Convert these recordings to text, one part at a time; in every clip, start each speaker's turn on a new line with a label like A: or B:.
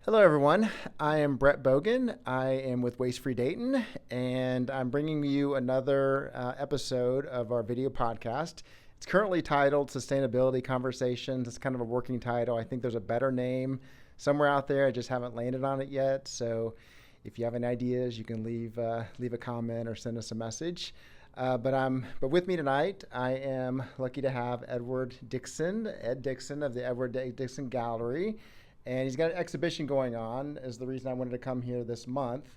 A: Hello, everyone. I am Brett Bogan. I am with Waste Free Dayton, and I'm bringing you another episode of our video podcast. It's currently titled Sustainability Conversations. It's kind of a working title. I think there's a better name somewhere out there. I just haven't landed on it yet. So if you have any ideas, you can leave a comment or send us a message. But with me tonight, I am lucky to have Edward Dixon, Ed Dixon of the Edward Dixon Gallery. And he's got an exhibition going on, is the reason I wanted to come here this month.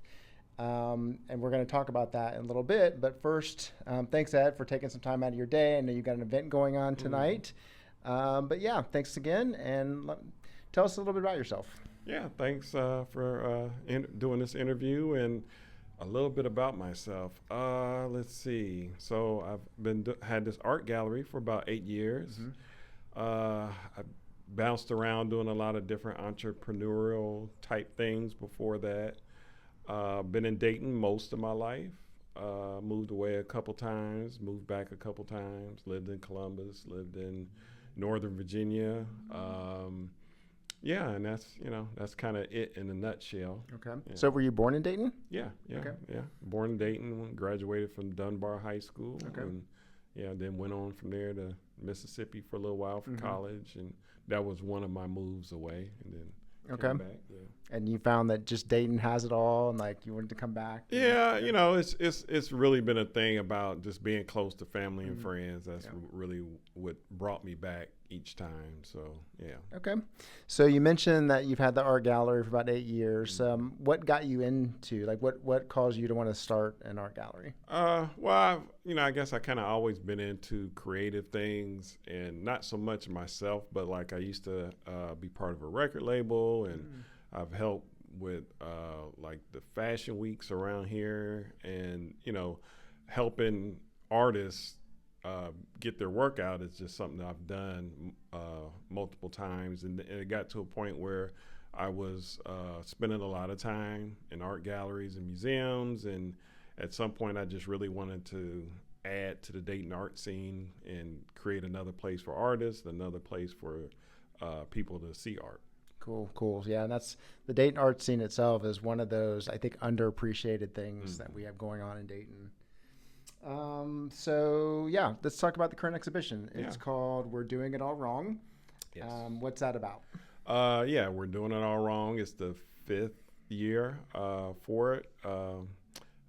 A: And we're going to talk about that in a little bit. But first, thanks, Ed, for taking some time out of your day. I know you've got an event going on tonight. But yeah, thanks again. And tell us a little bit about yourself.
B: Yeah, thanks for doing this interview and a little bit about myself. Let's see. So I've had this art gallery for about 8 years. I bounced around doing a lot of different entrepreneurial type things before that. Been in Dayton most of my life. Moved away a couple times, moved back a couple times, lived in Columbus, lived in Northern Virginia. Yeah, and that's kind of it in a nutshell.
A: Okay.
B: Yeah.
A: So were you born in Dayton?
B: Yeah.
A: Okay.
B: Yeah. Born in Dayton, graduated from Dunbar High School.
A: Okay.
B: And then went on from there to Mississippi for a little while for college, and that was one of my moves away, and then came back. Yeah.
A: And you found that just Dayton has it all, and like you wanted to come back?
B: Yeah, it's really been a thing about just being close to family and friends. That's really what brought me back each time. So yeah.
A: Okay. So you mentioned that you've had the art gallery for about 8 years. What got you into, like, what caused you to want to start an art gallery?
B: Well, I guess I kind of always been into creative things, and not so much myself, but like I used to be part of a record label, and I've helped with like the fashion weeks around here, and helping artists get their work out is just something that I've done multiple times, and it got to a point where I was spending a lot of time in art galleries and museums, and at some point I just really wanted to add to the Dayton art scene and create another place for artists, another place for people to see art.
A: Cool. Yeah, and that's the Dayton art scene itself is one of those, I think, underappreciated things that we have going on in Dayton. So yeah, let's talk about the current exhibition. It's called We're Doing It All Wrong.
B: Yes.
A: What's that about?
B: Yeah, We're Doing It All Wrong. It's the 5th year for it.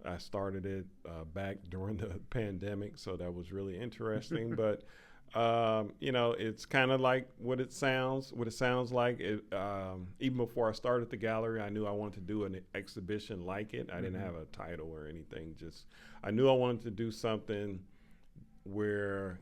B: I started it back during the pandemic, so that was really interesting. But it's kind of like what it sounds like. Even before I started the gallery, I knew I wanted to do an exhibition like it. I didn't have a title or anything. Just I knew I wanted to do something where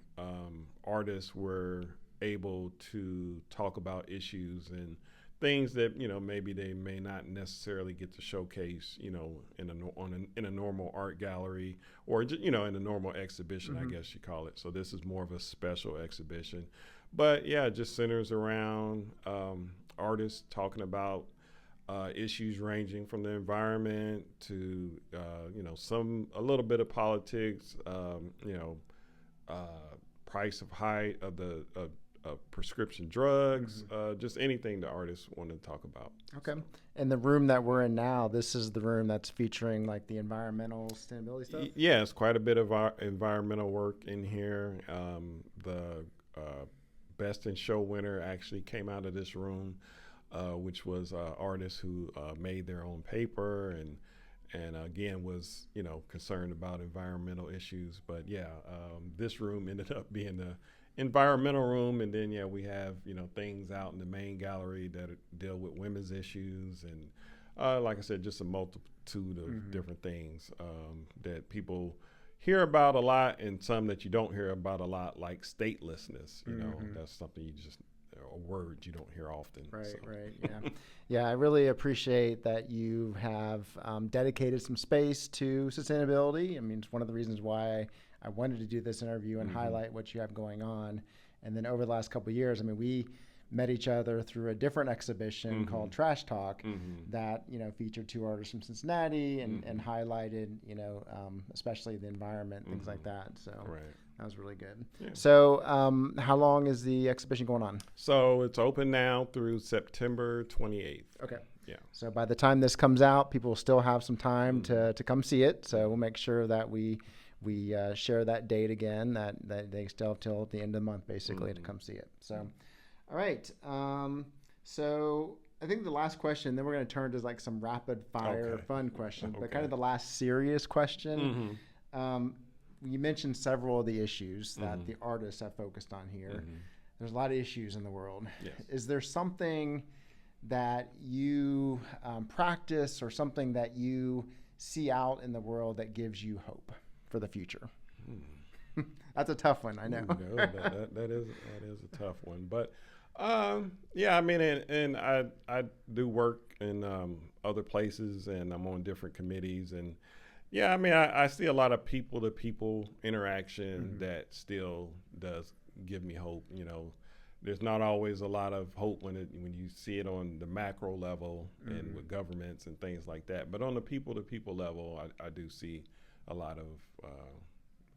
B: artists were able to talk about issues and things that maybe they may not necessarily get to showcase in a normal art gallery, or in a normal exhibition, I guess you call it. So this is more of a special exhibition, but yeah, it just centers around artists talking about issues ranging from the environment to a little bit of politics, price of the prescription drugs, just anything the artists want to talk about.
A: Okay. And the room that we're in now, this is the room that's featuring like the environmental sustainability stuff?
B: Yeah, it's quite a bit of our environmental work in here. The Best in Show winner actually came out of this room, which was artists who made their own paper and again was concerned about environmental issues. But yeah, this room ended up being the environmental room, and then we have things out in the main gallery that deal with women's issues, and like I said, just a multitude of different things that people hear about a lot, and some that you don't hear about a lot, like statelessness. That's something a word you don't hear often.
A: Right. Yeah. Yeah, I really appreciate that you have dedicated some space to sustainability. I mean, it's one of the reasons why I wanted to do this interview and highlight what you have going on. And then over the last couple of years, I mean, we met each other through a different exhibition called Trash Talk that, featured two artists from Cincinnati and highlighted, especially the environment, things like that. So, That was really good.
B: Yeah.
A: So, how long is the exhibition going on?
B: So it's open now through September 28th.
A: Okay.
B: Yeah.
A: So by the time this comes out, people will still have some time to come see it. So we'll make sure that we share that date again, that they still have till the end of the month, basically, to come see it. So, all right. So I think the last question, then we're going to turn to like some rapid fire fun questions, but kind of the last serious question. You mentioned several of the issues that the artists have focused on here. There's a lot of issues in the world.
B: Yes.
A: Is there something that you practice or something that you see out in the world that gives you hope for the future? That's a tough one, I know.
B: Ooh, no, that is a tough one, but yeah, I mean, and I do work in other places, and I'm on different committees, and yeah, I mean, I see a lot of people-to-people interaction that still does give me hope. You know, there's not always a lot of hope when you see it on the macro level and with governments and things like that. But on the people-to-people level, I do see a lot of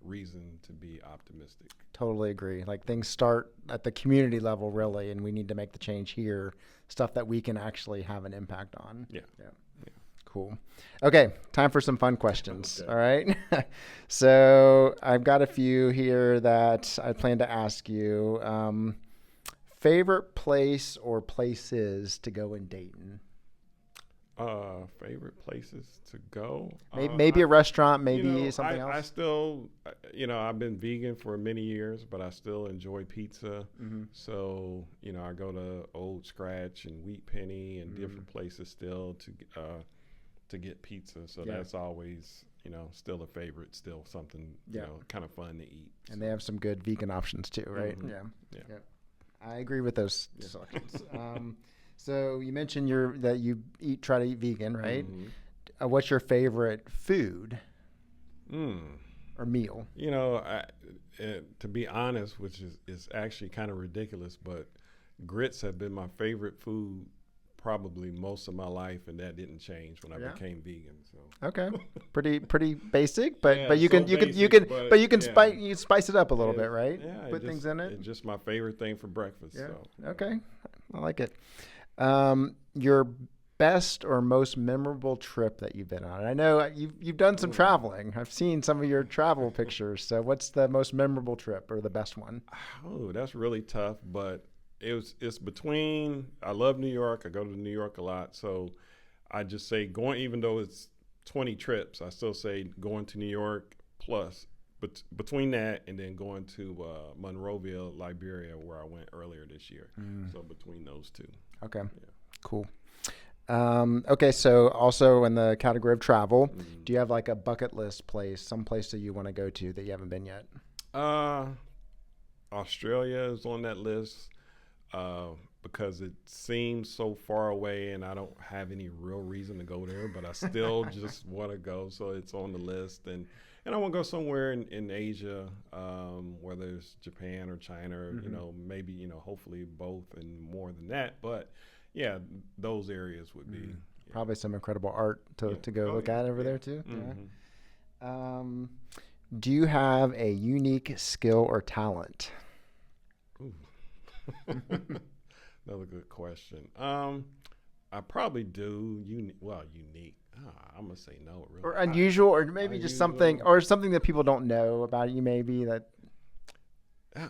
B: reason to be optimistic.
A: Totally agree. Like things start at the community level, really, and we need to make the change here. Stuff that we can actually have an impact on.
B: Yeah.
A: Cool. Okay, time for some fun questions. All right. So I've got a few here that I plan to ask you. Favorite place or places to go in Dayton?
B: Favorite places to go?
A: Maybe a restaurant, maybe something else.
B: I still, I've been vegan for many years, but I still enjoy pizza. So, I go to Old Scratch and Wheat Penny and different places still to get pizza. So that's always, still a favorite, still something, kind of fun to eat.
A: And they have some good vegan options too, right? Yeah. I agree with those selections. So you mentioned that you try to eat vegan, right? What's your favorite food or meal?
B: To be honest, which is actually kind of ridiculous, but grits have been my favorite food probably most of my life, and that didn't change when I became vegan. So
A: okay, pretty basic, but you can spice it up a little bit, right?
B: Yeah,
A: put things in it.
B: It's just my favorite thing for breakfast.
A: Yeah.
B: So
A: Okay, I like it. Your best or most memorable trip that you've been on? I know you've done some traveling. I've seen some of your travel pictures. So what's the most memorable trip or the best one?
B: Oh, that's really tough, but it's between, I love New York. I go to New York a lot. So I just say going, even though it's 20 trips, I still say going to New York plus, but between that and then going to Monrovia, Liberia, where I went earlier this year. So between those two.
A: Okay, cool. Okay, so also in the category of travel, do you have like a bucket list place, some place that you want to go to that you haven't been yet?
B: Australia is on that list because it seems so far away and I don't have any real reason to go there, but I still just want to go. So it's on the list. And I want to go somewhere in Asia, whether it's Japan or China, maybe, hopefully both and more than that. But yeah, those areas would be
A: probably some incredible art to go look at over there too. Do you have a unique skill or talent?
B: Ooh. Another good question. I probably do. Unique. I'm gonna say no. Really.
A: Or unusual, or maybe just something that people don't know about you. Maybe that.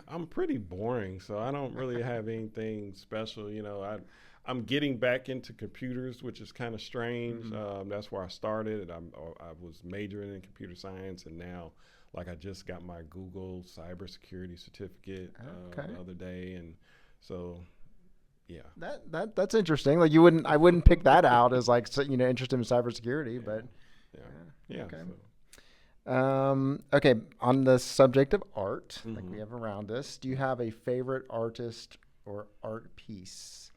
B: I'm pretty boring, so I don't really have anything special. I'm getting back into computers, which is kind of strange. That's where I started. I was majoring in computer science, and now, like, I just got my Google cybersecurity certificate the other day, and so, yeah.
A: That's interesting. Like I wouldn't pick that out as like interested in cybersecurity, but
B: yeah.
A: Okay.
B: So.
A: Okay. On the subject of art, like we have around us, do you have a favorite artist or art piece?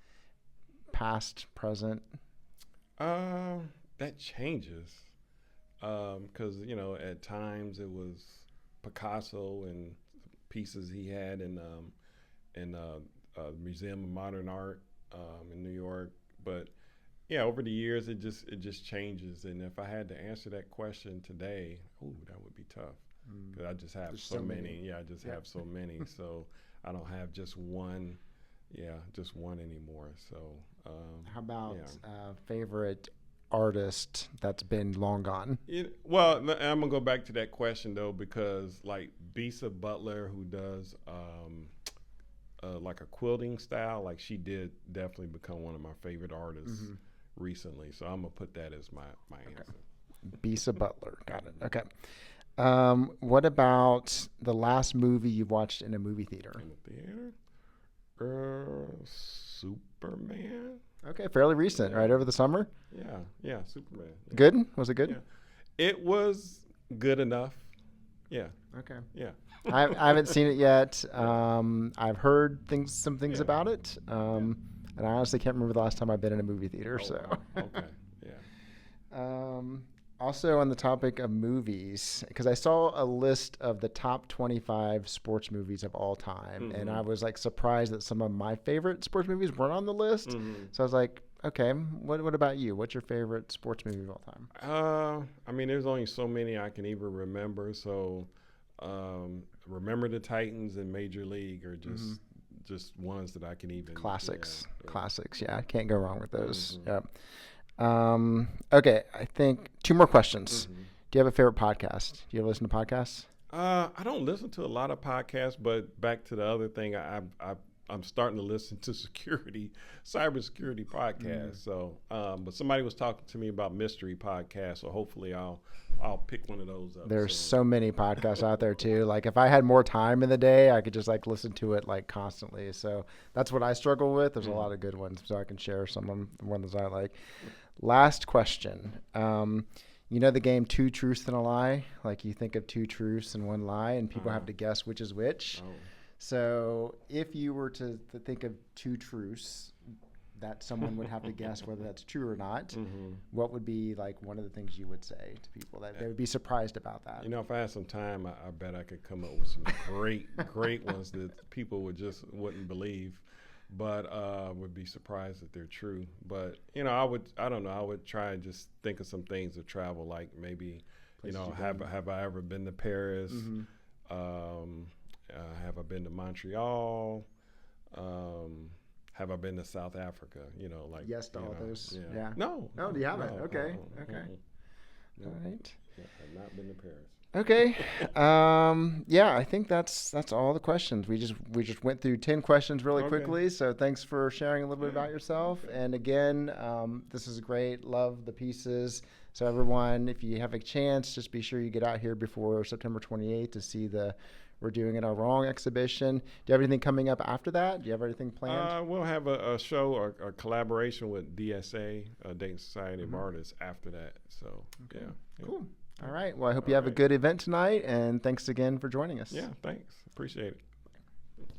A: Past, present?
B: That changes. Because, at times it was Picasso and pieces he had in the Museum of Modern Art in New York. But yeah, over the years it just changes. And if I had to answer that question today, that would be tough. 'Cause I just have
A: There's
B: so
A: so
B: many.
A: many.
B: Yeah, I just
A: Yeah.
B: have so many. So I don't have just one. Yeah, just one anymore. So
A: How about
B: yeah.
A: favorite artist that's been long gone?
B: Well, I'm gonna go back to that question though, because like Bisa Butler, who does like a quilting style, like she did definitely become one of my favorite artists recently. So I'm gonna put that as my answer.
A: Bisa Butler. Got it. Okay. What about the last movie you watched in a movie theater?
B: In the theater, Superman.
A: Okay, fairly recent, right over the summer.
B: Yeah, Superman. Yeah.
A: Good? Was it good?
B: Yeah, it was good enough. Yeah,
A: Okay.
B: yeah.
A: I haven't seen it yet. I've heard some things
B: Yeah.
A: about it, and I honestly can't remember the last time I've been in a movie theater.
B: Oh,
A: So,
B: wow. Okay, yeah.
A: Also on the topic of movies, because I saw a list of the top 25 sports movies of all time, and I was like surprised that some of my favorite sports movies weren't on the list. So I was like, okay, what about you? What's your favorite sports movie of all time?
B: I mean, there's only so many I can even remember. So, Remember the Titans and Major League are just ones that I can even
A: Classics.
B: Yeah.
A: Classics. Yeah, can't go wrong with those. Yep. Okay, I think 2 more questions. Do you have a favorite podcast? Do you ever listen to podcasts?
B: I don't listen to a lot of podcasts, but back to the other thing, I'm starting to listen to cybersecurity podcasts. So, but somebody was talking to me about mystery podcasts, so hopefully I'll pick one of those up.
A: There's so many podcasts out there too. Like if I had more time in the day, I could just like listen to it like constantly. So that's what I struggle with. There's a lot of good ones, so I can share some of the ones I like. Last question. You know the game Two Truths and a Lie? Like you think of 2 truths and 1 lie, and people have to guess which is which.
B: Oh.
A: So if you were to think of 2 truths that someone would have to guess whether that's true or not, what would be like one of the things you would say to people that they would be surprised about that?
B: You know, if I had some time, I bet I could come up with some great ones that people wouldn't believe, but would be surprised that they're true. But you know, I don't know, I would try and just think of some things to travel, like maybe,
A: Places
B: you know,
A: you've been.
B: have I ever been to Paris? Have I been to Montreal? Have I been to South Africa? You know, like
A: Yes to all those. Yeah.
B: No.
A: Oh, do you haven't?
B: No,
A: Okay.
B: no,
A: Okay.
B: no.
A: All right.
B: Yeah, I've not been to Paris.
A: Okay. Yeah, I think that's all the questions. We just went through 10 questions really
B: Okay.
A: quickly. So thanks for sharing a little bit about yourself. And again, this is great. Love the pieces. So everyone, if you have a chance, just be sure you get out here before September 28th to see the We're Doing It All Wrong exhibition. Do you have anything coming up after that? Do you have anything planned?
B: We'll have a show or a collaboration with DSA, Dayton Society of Artists, after that. So, yeah.
A: Cool. All right. Well, I hope you have a good event tonight, and thanks again for joining us.
B: Yeah, thanks. Appreciate it.